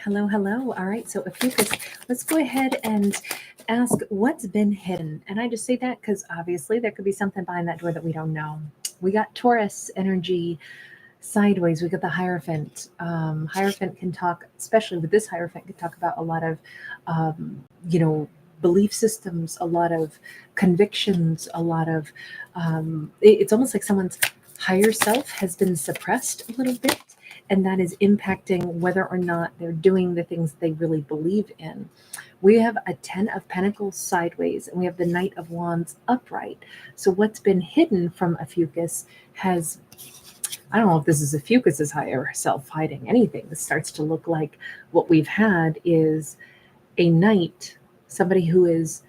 Hello, hello. All right, so Ophiuchus, let's go ahead and ask what's been hidden. And I just say that because obviously there could be something behind that door that we don't know. We got Taurus energy sideways. We got the Hierophant. Hierophant can talk, especially with this Hierophant, can talk about a lot of, you know, belief systems, a lot of convictions, a lot of, it's almost like someone's higher self has been suppressed a little bit, and that is impacting whether or not they're doing the things they really believe in. We have a 10 of Pentacles sideways, and we have the Knight of Wands upright. So what's been hidden from Ophiuchus has, I don't know if this is Ophiuchus's higher self hiding anything. This starts to look like what we've had is a knight, somebody who is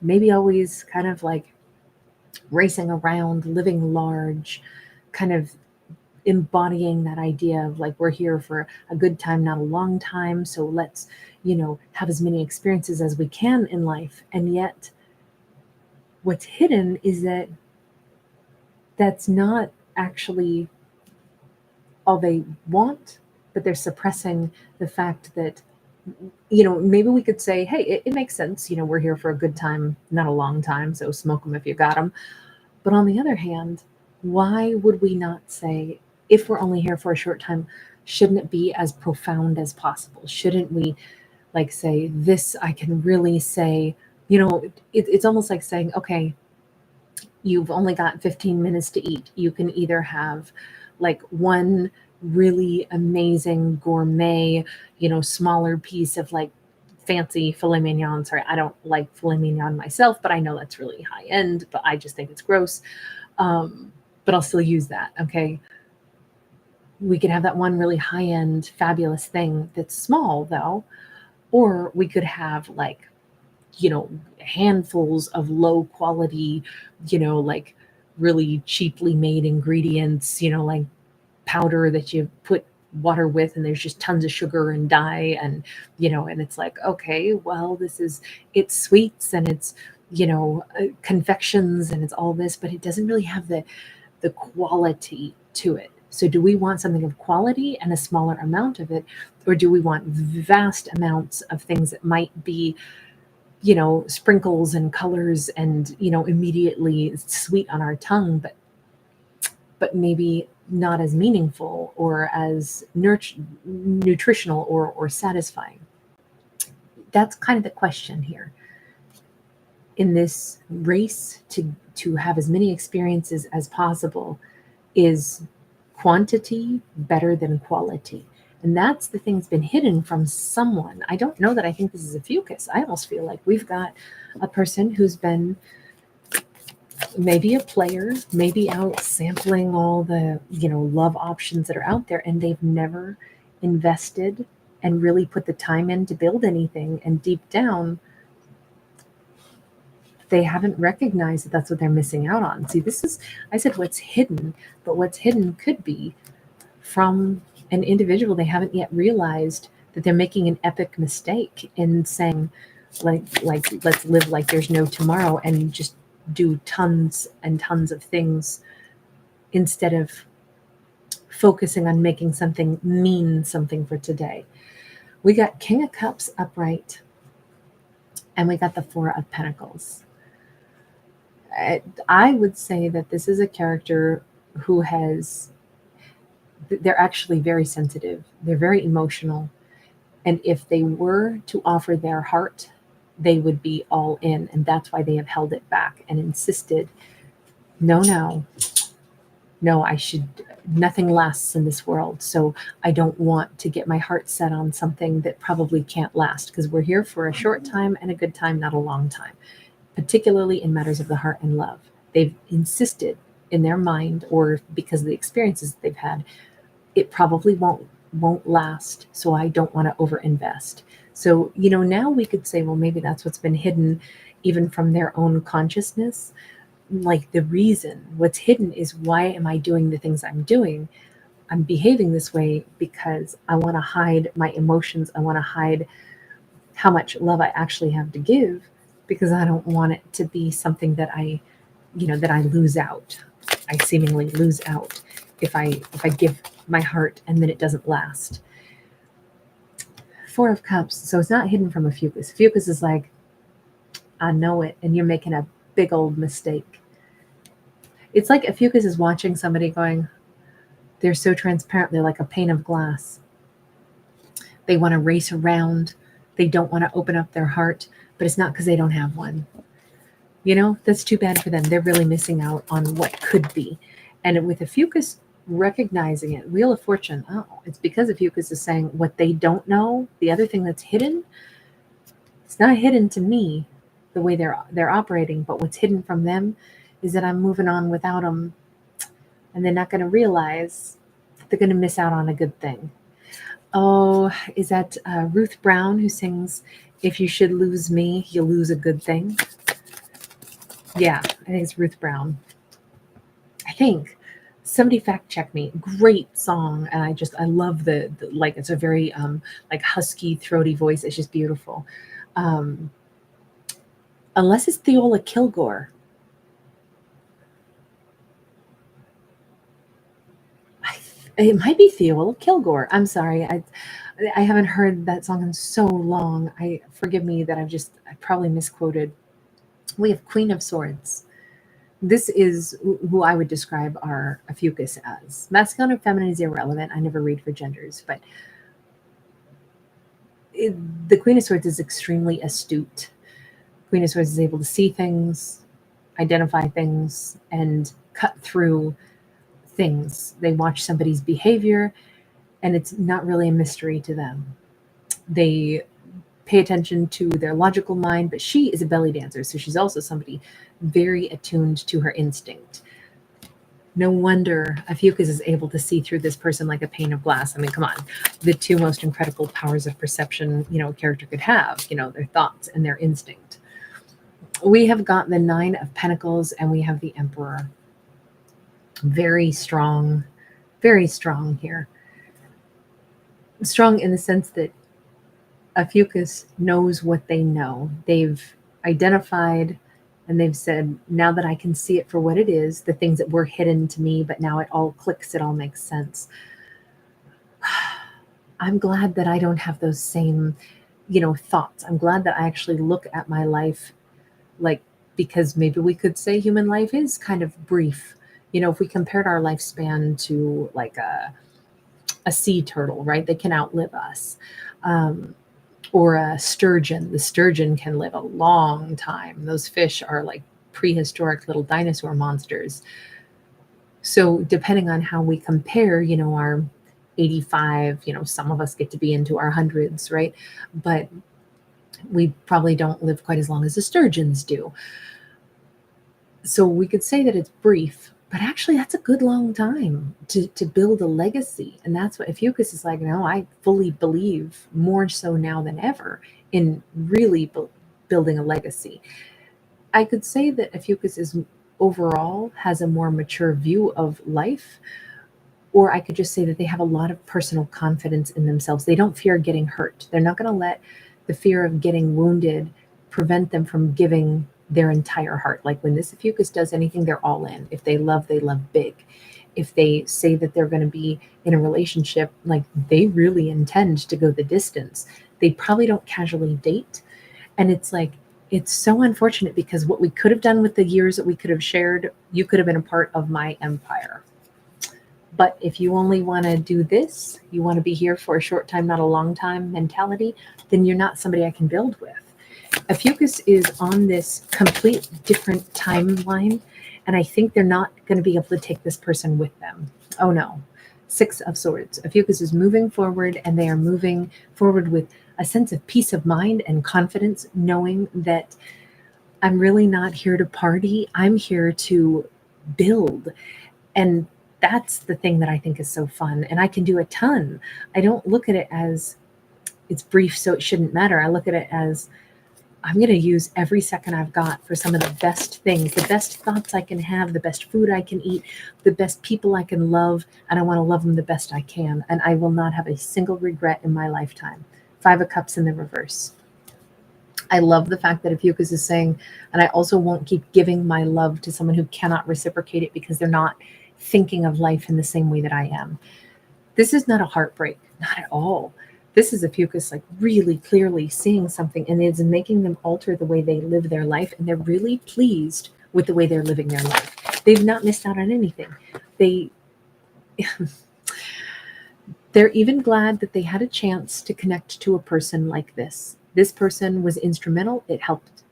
maybe always kind of like racing around, living large, kind of embodying that idea of like, we're here for a good time, not a long time. So let's, have as many experiences as we can in life. And yet what's hidden is that that's not actually all they want, but they're suppressing the fact that, maybe we could say, hey, it makes sense. We're here for a good time, not a long time. So smoke them if you got them. But on the other hand, why would we not say, if we're only here for a short time, shouldn't it be as profound as possible? Shouldn't we like say this? I can really say, it's almost like saying, okay, you've only got 15 minutes to eat. You can either have like one really amazing gourmet, smaller piece of like fancy filet mignon. Sorry, I don't like filet mignon myself, but I know that's really high end, but I just think it's gross. But I'll still use that. Okay. We could have that one really high end, fabulous thing that's small though, or we could have like, handfuls of low quality, like really cheaply made ingredients, like powder that you put water with and there's just tons of sugar and dye and and it's like, okay, well, it's sweets and it's confections and it's all this, but it doesn't really have the quality to it. So do we want something of quality and a smaller amount of it, or do we want vast amounts of things that might be sprinkles and colors and immediately sweet on our tongue, but maybe not as meaningful or as nutritional or satisfying? That's kind of the question here. In this race to have as many experiences as possible, is quantity better than quality? And that's the thing that's been hidden from someone. I don't know that I think this is Ophiuchus. I almost feel like we've got a person who's been maybe a player, maybe out sampling all the, love options that are out there, and they've never invested and really put the time in to build anything. And deep down, they haven't recognized that that's what they're missing out on. See, I said what's hidden, but what's hidden could be from an individual. They haven't yet realized that they're making an epic mistake in saying, like let's live like there's no tomorrow and just do tons and tons of things instead of focusing on making something mean something for today. We got King of Cups upright, and we got the Four of Pentacles. I would say that this is a character who they're actually very sensitive. They're very emotional. And if they were to offer their heart, they would be all in. And that's why they have held it back and insisted, no, nothing lasts in this world. So I don't want to get my heart set on something that probably can't last, because we're here for a short time and a good time, not a long time, particularly in matters of the heart and love. They've insisted in their mind, or because of the experiences they've had, it probably won't last. So I don't want to overinvest. So, now we could say, well, maybe that's what's been hidden even from their own consciousness. Like the reason what's hidden is, why am I doing the things I'm doing? I'm behaving this way because I want to hide my emotions. I want to hide how much love I actually have to give, because I don't want it to be something that I lose out. I seemingly lose out if I give my heart and then it doesn't last. Four of Cups. So it's not hidden from Ophiuchus. Ophiuchus is like, I know it, and you're making a big old mistake. It's like Ophiuchus is watching somebody going, they're so transparent, they're like a pane of glass. They want to race around. They don't want to open up their heart, but it's not because they don't have one. You know, that's too bad for them. They're really missing out on what could be. And with Ophiuchus recognizing it, Wheel of Fortune, oh, it's because Ophiuchus is saying what they don't know, the other thing that's hidden, it's not hidden to me the way they're operating, but what's hidden from them is that I'm moving on without them, and they're not going to realize that they're going to miss out on a good thing. Oh, is that Ruth Brown who sings, "If you should lose me, you'll lose a good thing"? Yeah, I think it's Ruth Brown. I think. Somebody fact check me. Great song, and I love the like. It's a very like husky, throaty voice. It's just beautiful. Unless it's Theola Kilgore. It might be Theola Kilgore. I'm sorry. I haven't heard that song in so long. Forgive me that I probably misquoted. We have Queen of Swords. This is who I would describe our Ophiuchus as. Masculine or feminine is irrelevant. I never read for genders, but the Queen of Swords is extremely astute. Queen of Swords is able to see things, identify things, and cut through things. They watch somebody's behavior, and it's not really a mystery to them. They pay attention to their logical mind, but she is a belly dancer, so she's also somebody very attuned to her instinct. No wonder Ophiuchus is able to see through this person like a pane of glass. I mean, come on, the two most incredible powers of perception, a character could have, their thoughts and their instinct. We have got the Nine of Pentacles, and we have the Emperor. Very strong here. Strong in the sense that Ophiuchus knows what they know. They've identified and they've said, now that I can see it for what it is, the things that were hidden to me, but now it all clicks, it all makes sense. I'm glad that I don't have those same, thoughts. I'm glad that I actually look at my life because maybe we could say human life is kind of brief. If we compared our lifespan to like a sea turtle, right? They can outlive us. Or a sturgeon. The sturgeon can live a long time. Those fish are like prehistoric little dinosaur monsters. So depending on how we compare, our 85, some of us get to be into our hundreds, right? But we probably don't live quite as long as the sturgeons do. So we could say that it's brief, but actually that's a good long time to build a legacy. And that's what Ophiuchus is like, no, I fully believe more so now than ever in really building a legacy. I could say that Ophiuchus is overall has a more mature view of life, or I could just say that they have a lot of personal confidence in themselves. They don't fear getting hurt. They're not going to let the fear of getting wounded prevent them from giving their entire heart. Like when this Ophiuchus does anything, they're all in. If they love big. If they say that they're going to be in a relationship, like they really intend to go the distance. They probably don't casually date. And it's like, it's so unfortunate because what we could have done with the years that we could have shared, you could have been a part of my empire. But if you only want to do this, you want to be here for a short time, not a long time mentality, then you're not somebody I can build with. Ophiuchus is on this complete different timeline, and I think they're not going to be able to take this person with them. Oh no. Six of Swords. Ophiuchus is moving forward, and they are moving forward with a sense of peace of mind and confidence, knowing that I'm really not here to party. I'm here to build. And that's the thing that I think is so fun. And I can do a ton. I don't look at it as it's brief, so it shouldn't matter. I look at it as I'm going to use every second I've got for some of the best things, the best thoughts I can have, the best food I can eat, the best people I can love, and I want to love them the best I can. And I will not have a single regret in my lifetime. Five of Cups in the reverse. I love the fact that Ophiuchus is saying, and I also won't keep giving my love to someone who cannot reciprocate it because they're not thinking of life in the same way that I am. This is not a heartbreak, not at all. This is Ophiuchus like really clearly seeing something, and it's making them alter the way they live their life, and they're really pleased with the way they're living their life. They've not missed out on anything. They they're even glad that they had a chance to connect to a person like this. This person was instrumental. It helped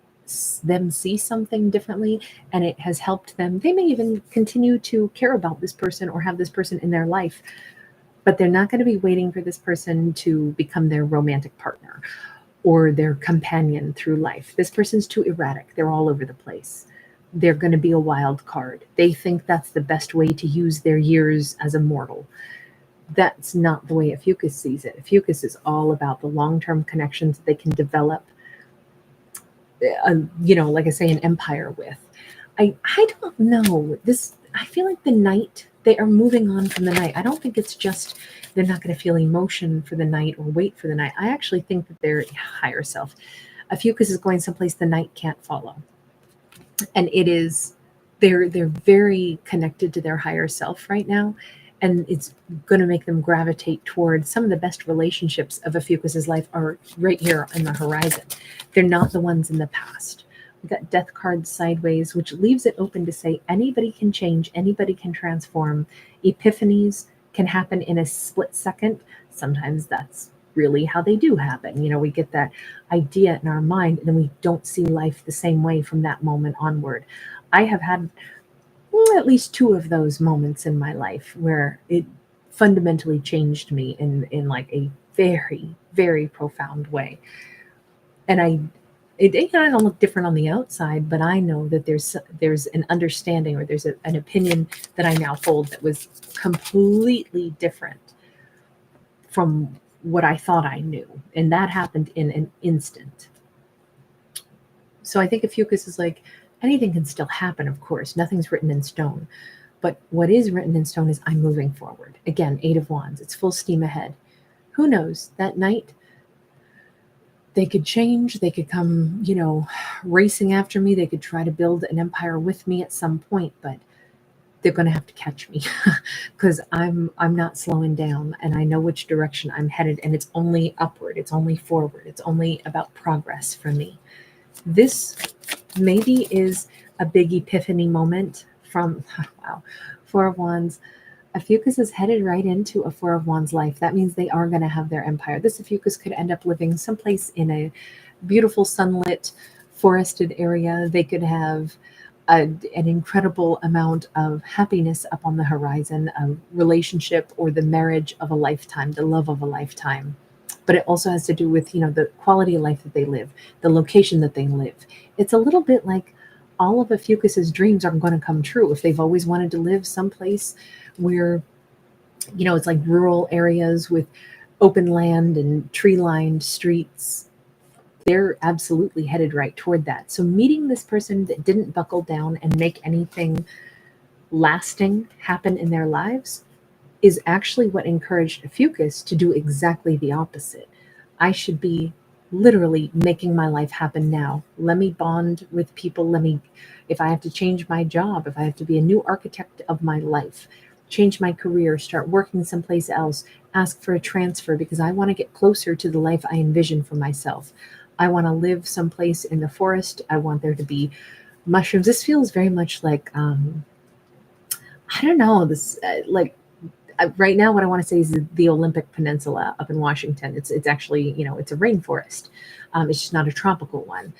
them see something differently, and it has helped them. They may even continue to care about this person or have this person in their life, but they're not going to be waiting for this person to become their romantic partner or their companion through life. This person's too erratic. They're all over the place. They're going to be a wild card. They think that's the best way to use their years as a mortal. That's not the way Ophiuchus sees it. Ophiuchus is all about the long-term connections that they can develop, like I say, an empire with. I don't know. I feel like the night, they are moving on from the night. I don't think it's just they're not going to feel emotion for the night or wait for the night. I actually think that their higher self, Ophiuchus is going someplace the night can't follow. And it is, they're very connected to their higher self right now. And it's going to make them gravitate towards some of the best relationships of Ophiuchus's life are right here on the horizon. They're not the ones in the past. We've got death cards sideways, which leaves it open to say anybody can change, anybody can transform. Epiphanies can happen in a split second. Sometimes that's really how they do happen. We get that idea in our mind, and then we don't see life the same way from that moment onward. I have had at least 2 of those moments in my life where it fundamentally changed me in like a very, very profound way. And it don't look different on the outside, but I know that there's an understanding, or there's an opinion that I now hold that was completely different from what I thought I knew. And that happened in an instant. So I think Ophiuchus is like, anything can still happen, of course. Nothing's written in stone. But what is written in stone is I'm moving forward. Again, 8 of Wands. It's full steam ahead. Who knows? That night, they could change. They could come, racing after me. They could try to build an empire with me at some point, but they're going to have to catch me because I'm not slowing down, and I know which direction I'm headed, and it's only upward. It's only forward. It's only about progress for me. This maybe is a big epiphany moment from, wow, 4 of Wands. Ophiuchus is headed right into a 4 of Wands life. That means they are going to have their empire. This Ophiuchus could end up living someplace in a beautiful, sunlit, forested area. They could have an incredible amount of happiness up on the horizon, a relationship or the marriage of a lifetime, the love of a lifetime. But it also has to do with, the quality of life that they live, the location that they live. It's a little bit like all of Ophiuchus's dreams are going to come true. If they've always wanted to live someplace where, it's like rural areas with open land and tree-lined streets, they're absolutely headed right toward that. So meeting this person that didn't buckle down and make anything lasting happen in their lives is actually what encouraged Ophiuchus to do exactly the opposite. I should be literally making my life happen now. Let me bond with people. If I have to change my job, if I have to be a new architect of my life, change my career, start working someplace else, ask for a transfer because I want to get closer to the life I envision for myself. I want to live someplace in the forest. I want there to be mushrooms. This feels very much like, I don't know, this right now, what I want to say is the Olympic Peninsula up in Washington. It's actually, it's a rainforest. It's just not a tropical one.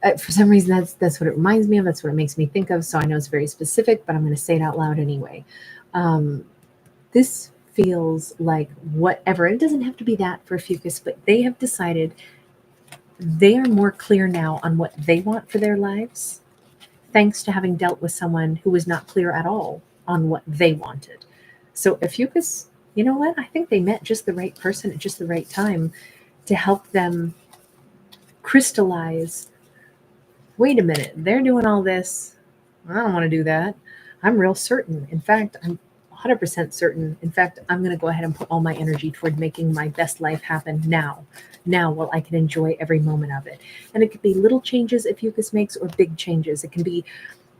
For some reason, that's what it reminds me of. That's what it makes me think of. So I know it's very specific, but I'm going to say it out loud anyway. This feels like whatever. It doesn't have to be that for Ophiuchus, but they have decided they are more clear now on what they want for their lives, thanks to having dealt with someone who was not clear at all on what they wanted. So Ophiuchus, you know what? I think they met just the right person at just the right time to help them crystallize. Wait a minute, they're doing all this. I don't want to do that. I'm real certain. In fact, I'm 100% certain. In fact, I'm going to go ahead and put all my energy toward making my best life happen now while I can enjoy every moment of it. And it could be little changes Ophiuchus makes or big changes. It can be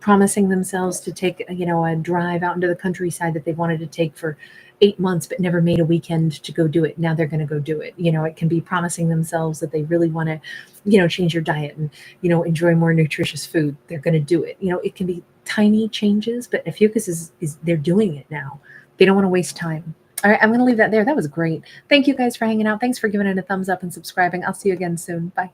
promising themselves to take, a drive out into the countryside that they wanted to take for 8 months but never made a weekend to go do it. Now they're going to go do it. It can be promising themselves that they really want to, change your diet and, enjoy more nutritious food. They're going to do it. It can be tiny changes, but Ophiuchus is they're doing it now. They don't want to waste time. All right, I'm going to leave that there. That was great. Thank you guys for hanging out. Thanks for giving it a thumbs up and subscribing. I'll see you again soon. Bye.